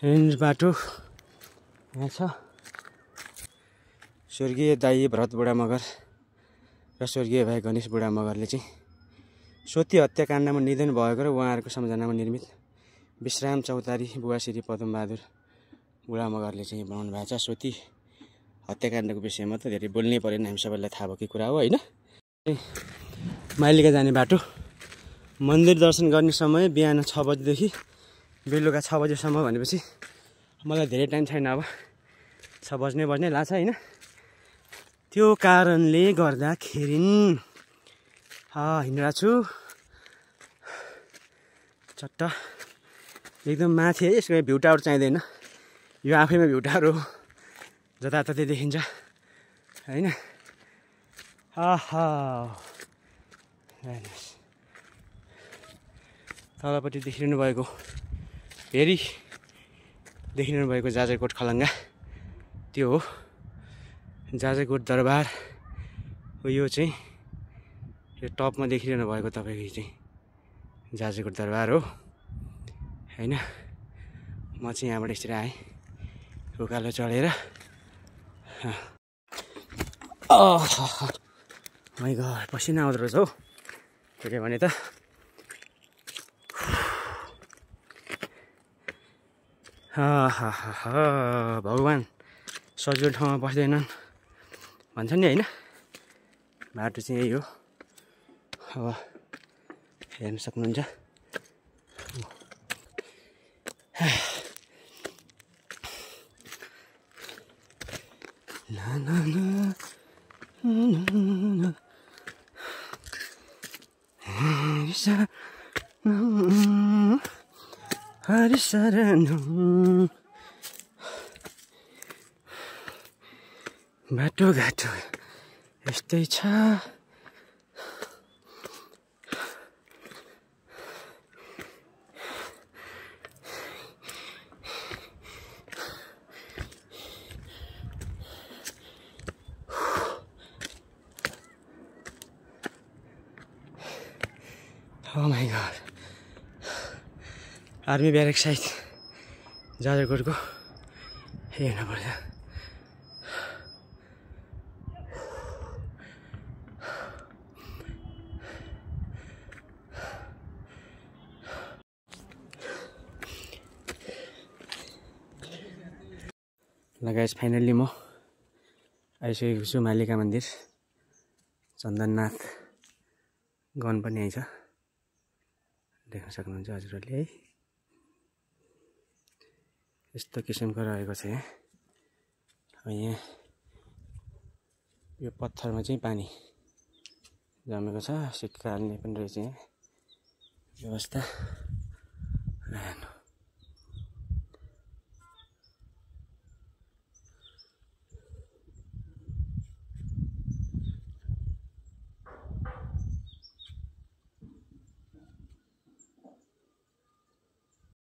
Range बाटो यहाँ छ। स्वर्गीय दाई भरत बुढा मगर र स्वर्गीय भाइ गणेश बुढा मगरले चाहिँ सती हत्याकाण्डमा निधन भएको र उहाँहरूको सम्झनामा निर्मित विश्राम चौतारी बुवा श्री पदमबहादुर बुढा मगरले चाहिँ बनाउनु भएको छ। सती हत्याकाण्डको विषयमा त धेरै बोल्नै परेन, हामी सबैलाई थाहा भएकै कुरा हो होइन। माइलिका जाने बाटो, मन्दिर दर्शन गर्ने समय बिहान 6 बजेदेखि बेलुका 6 बजेसम्म भनेपछि मलाई धेरै टाइम छैन, अब 6 बज्ने लाग्छ होइन। त्यो कारणले गर्दाखेरि हिँडिरहेको छु चट्ट एकदम माथि है। यसको भ्यू टावर चाहिँदैन, यो आफैमा भ्यू टावर हो, जताततै देखिन्छ होइन। तलपट्टि देखिरहनु भएको फेरि देखिरहनु भएको जाजरकोट खलङ्गा त्यो हो, जाजरकोट दरबार हो। यो चाहिँ यो टपमा देखिरहनु भएको तपाईँको चाहिँ जाजरकोट दरबार हो होइन। म चाहिँ यहाँबाट यसरी आएँ उकालो चढेर। माइ गॉड पसिना आउँदो रहेछ हौ, के भने त भगवान् सजिलो ठाउँमा बस्दैनन् भन्छ नि होइन। बाटो चाहिँ यही हो, अब हेर्न सक्नुहुन्छ। हरि शरण बाटो घाटो यस्तै छ। Oh my god, army barrack side जाजरकोटको हेर्न पर्छ। ल गाइस फाइनल्ली म आइसकेको छु माइलिका मन्दिर। चन्दननाथ गन पनि आइछ, देख्न सक्नुहुन्छ हजुरहरूले है। यस्तो किसिमको रहेको छ यहाँ यो पत्थरमा चाहिँ पानी जमेको छ, सिक्का हाल्ने पनि रहेछ यहाँ व्यवस्था।